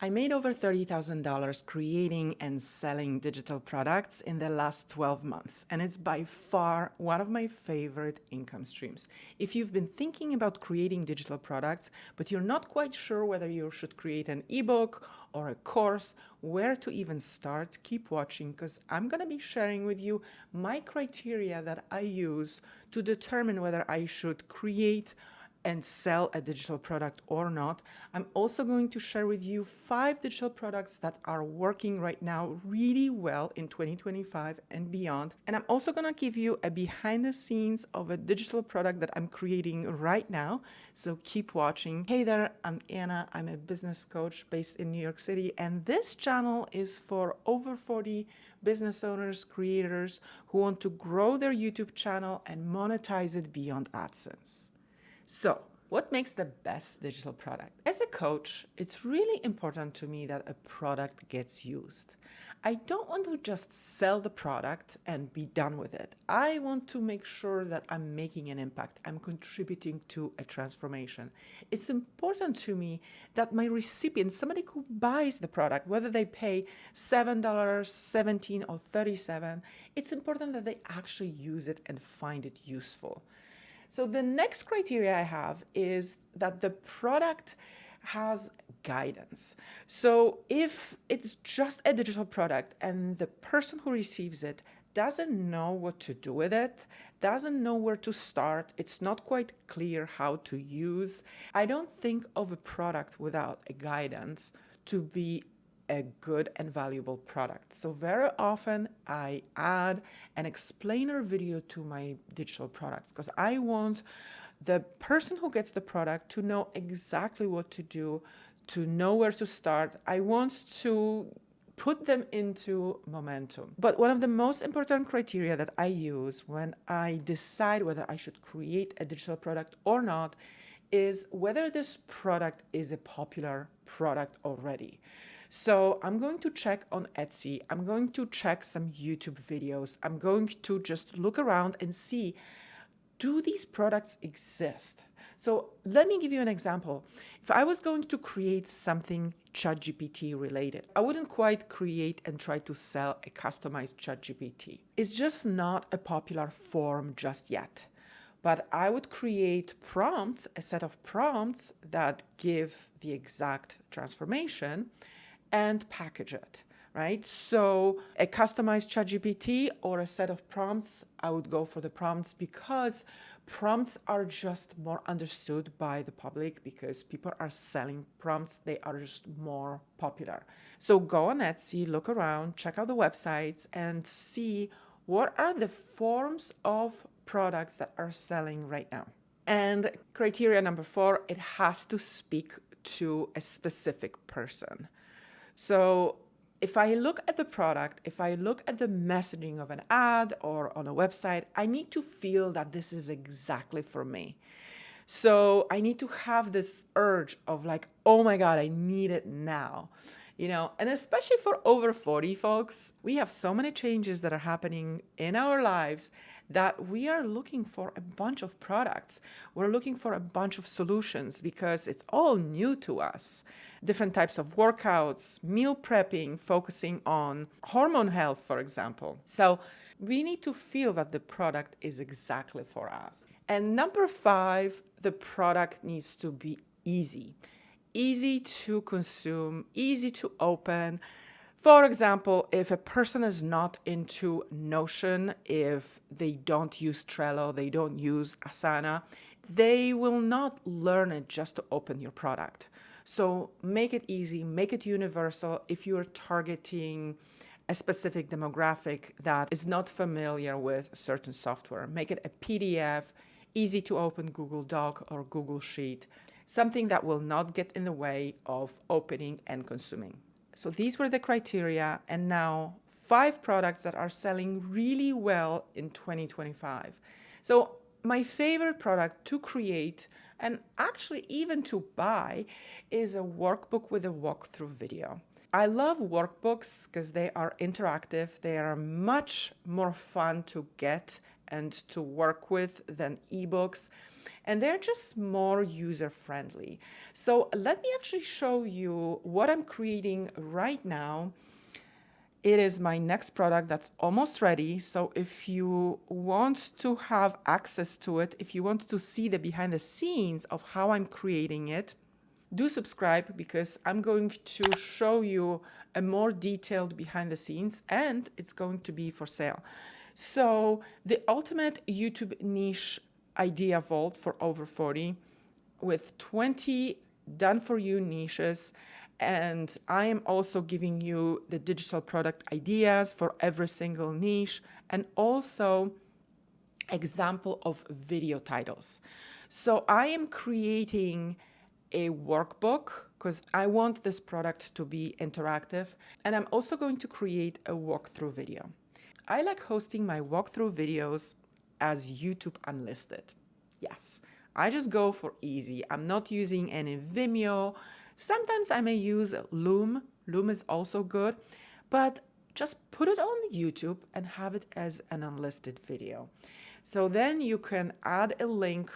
I made over $30,000 creating and selling digital products in the last 12 months, and it's by far one of my favorite income streams. If you've been thinking about creating digital products, but you're not quite sure whether you should create an ebook or a course, where to even start, keep watching because I'm going to be sharing with you my criteria that I use to determine whether I should create and sell a digital product or not. I'm also going to share with you 5 digital products that are working right now really well in 2025 and beyond. And I'm also going to give you a behind the scenes of a digital product that I'm creating right now. So keep watching. Hey there, I'm Anna. I'm a business coach based in New York City. And this channel is for over 40 business owners, creators who want to grow their YouTube channel and monetize it beyond AdSense. So, what makes the best digital product? As a coach, it's really important to me that a product gets used. I don't want to just sell the product and be done with it. I want to make sure that I'm making an impact. I'm contributing to a transformation. It's important to me that my recipient, somebody who buys the product, whether they pay $7, $17, or $37, it's important that they actually use it and find it useful. So the next criteria I have is that the product has guidance. So if it's just a digital product and the person who receives it doesn't know what to do with it, doesn't know where to start, it's not quite clear how to use, I don't think of a product without a guidance to be a good and valuable product. So very often I add an explainer video to my digital products because I want the person who gets the product to know exactly what to do, to know where to start. I want to put them into momentum. But one of the most important criteria that I use when I decide whether I should create a digital product or not is whether this product is a popular product already. So I'm going to check on Etsy. I'm going to check some YouTube videos. I'm going to just look around and see, do these products exist? So let me give you an example. If I was going to create something ChatGPT related, I wouldn't quite create and try to sell a customized ChatGPT. It's just not a popular form just yet. But I would create prompts, a set of prompts that give the exact transformation and package it, right? So a customized ChatGPT or a set of prompts, I would go for the prompts because prompts are just more understood by the public because people are selling prompts. They are just more popular. So go on Etsy, look around, check out the websites and see what are the forms of products that are selling right now. And criteria number 4, it has to speak to a specific person. So if I look at the product, if I look at the messaging of an ad or on a website, I need to feel that this is exactly for me. So I need to have this urge of like, oh my God, I need it now. And especially for over 40 folks, we have so many changes that are happening in our lives that we are looking for a bunch of products. We're looking for a bunch of solutions because it's all new to us. Different types of workouts, meal prepping, focusing on hormone health, for example. So we need to feel that the product is exactly for us. And number 5, the product needs to be easy. Easy to consume, easy to open. For example, if a person is not into Notion, if they don't use Trello, they don't use Asana, they will not learn it just to open your product. So make it easy, make it universal. If you're targeting a specific demographic that is not familiar with certain software, make it a PDF, easy to open Google Doc or Google Sheet, something that will not get in the way of opening and consuming. So these were the criteria, and now 5 products that are selling really well in 2025. So my favorite product to create and actually even to buy is a workbook with a walkthrough video. I love workbooks because they are interactive. They are much more fun to get and to work with than ebooks. and they're just more user-friendly. So let me actually show you what I'm creating right now. It is my next product that's almost ready. So if you want to have access to it, if you want to see the behind the scenes of how I'm creating it, do subscribe, because I'm going to show you a more detailed behind the scenes, and it's going to be for sale. So the ultimate YouTube niche idea vault for over 40 with 20 done for you niches. And I am also giving you the digital product ideas for every single niche, and also example of video titles. So I am creating a workbook because I want this product to be interactive, and I'm also going to create a walkthrough video. I like hosting my walkthrough videos as YouTube unlisted. Yes, I just go for easy. I'm not using any Vimeo. Sometimes I may use Loom. Loom is also good, but just put it on YouTube and have it as an unlisted video. So then you can add a link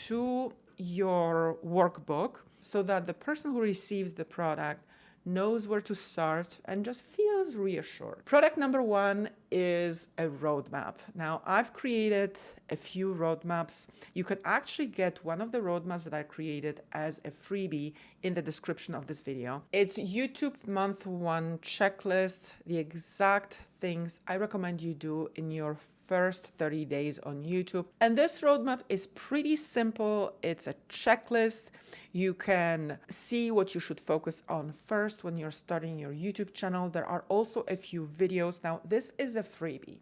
to your workbook so that the person who receives the product knows where to start and just feels reassured. Product number one is a roadmap. Now, I've created a few roadmaps. You can actually get one of the roadmaps that I created as a freebie in the description of this video. It's YouTube month one checklist, the exact things I recommend you do in your first 30 days on YouTube. And this roadmap is pretty simple. It's a checklist. You can see what you should focus on first when you're starting your YouTube channel. There are also a few videos. Now, this is a freebie.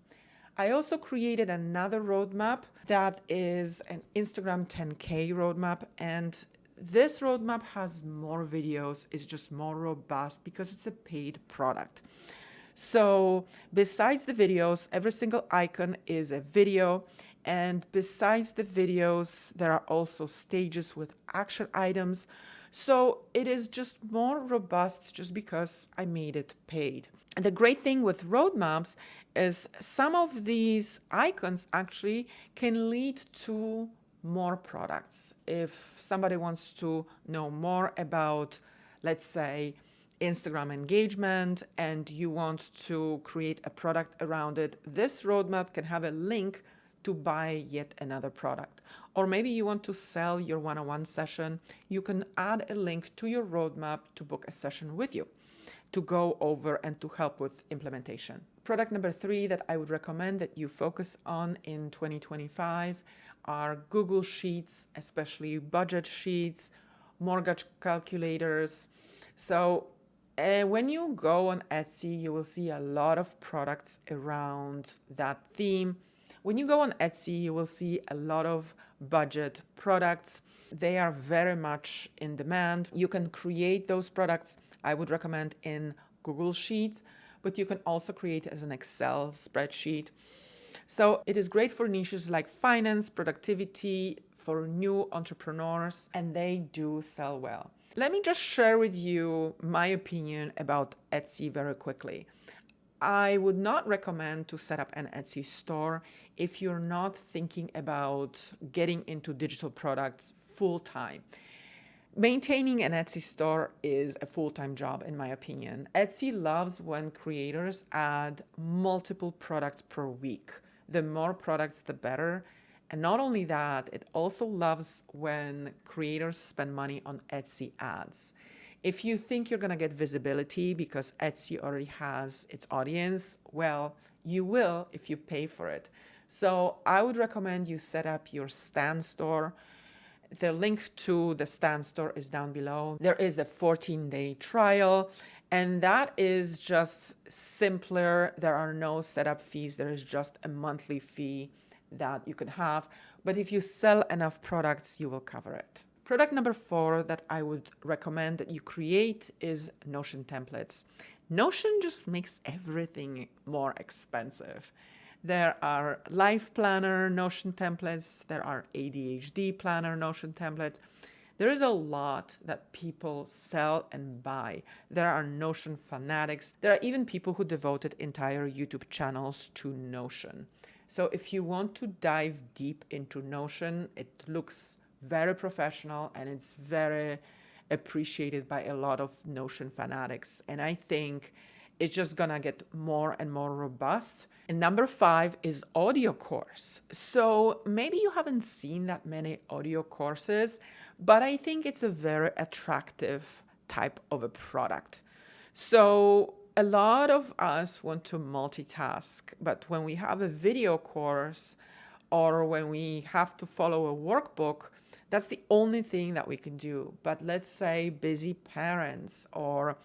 I also created another roadmap that is an Instagram 10K roadmap, and this roadmap has more videos. It's just more robust because it's a paid product. So besides the videos, every single icon is a video. And besides the videos, there are also stages with action items. So it is just more robust just because I made it paid. And the great thing with roadmaps is some of these icons actually can lead to more products. If somebody wants to know more about, let's say, Instagram engagement, and you want to create a product around it, this roadmap can have a link to buy yet another product. Or maybe you want to sell your one-on-one session, you can add a link to your roadmap to book a session with you to go over and to help with implementation. Product number three that I would recommend that you focus on in 2025 are Google Sheets, especially budget sheets, mortgage calculators. So when you go on Etsy, you will see a lot of products around that theme. When you go on Etsy, you will see a lot of budget products. They are very much in demand. You can create those products, I would recommend, in Google Sheets, but you can also create as an Excel spreadsheet. So it is great for niches like finance, productivity, for new entrepreneurs, and they do sell well. Let me just share with you my opinion about Etsy very quickly. I would not recommend to set up an Etsy store if you're not thinking about getting into digital products full time. Maintaining an Etsy store is a full-time job, in my opinion. Etsy loves when creators add multiple products per week. The more products, the better. And not only that, it also loves when creators spend money on Etsy ads. If you think you're going to get visibility because Etsy already has its audience, well, you will if you pay for it. So I would recommend you set up your Stan store. The link to the Stan store is down below. There is a 14-day trial, and that is just simpler. There are no setup fees. There is just a monthly fee that you can have. But if you sell enough products, you will cover it. Product number 4 that I would recommend that you create is Notion templates. Notion just makes everything more expensive. There are life planner Notion templates. There are ADHD planner Notion templates. There is a lot that people sell and buy. There are Notion fanatics. There are even people who devoted entire YouTube channels to Notion. So if you want to dive deep into Notion, it looks very professional, and it's very appreciated by a lot of Notion fanatics. And I think it's just gonna get more and more robust. And number 5 is audio course. So maybe you haven't seen that many audio courses, but I think it's a very attractive type of a product. So a lot of us want to multitask, but when we have a video course or when we have to follow a workbook, that's the only thing that we can do. But let's say busy parents, or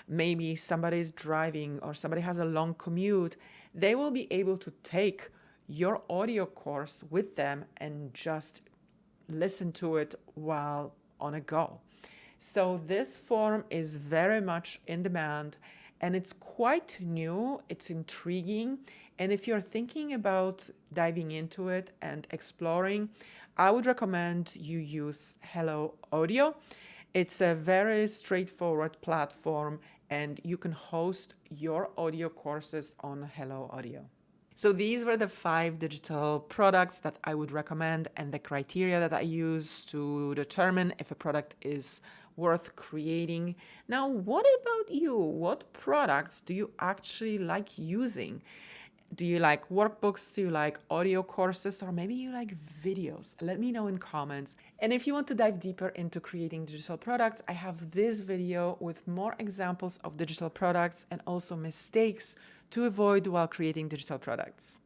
maybe somebody's driving, or somebody has a long commute, they will be able to take your audio course with them and just listen to it while on a go. So this form is very much in demand, and it's quite new, it's intriguing. And if you're thinking about diving into it and exploring, I would recommend you use Hello Audio. It's a very straightforward platform, and you can host your audio courses on Hello Audio. So these were the 5 digital products that I would recommend, and the criteria that I use to determine if a product is worth creating. Now, what about you? What products do you actually like using? Do you like workbooks? Do you like audio courses? Or maybe you like videos? Let me know in comments. And if you want to dive deeper into creating digital products, I have this video with more examples of digital products and also mistakes to avoid while creating digital products.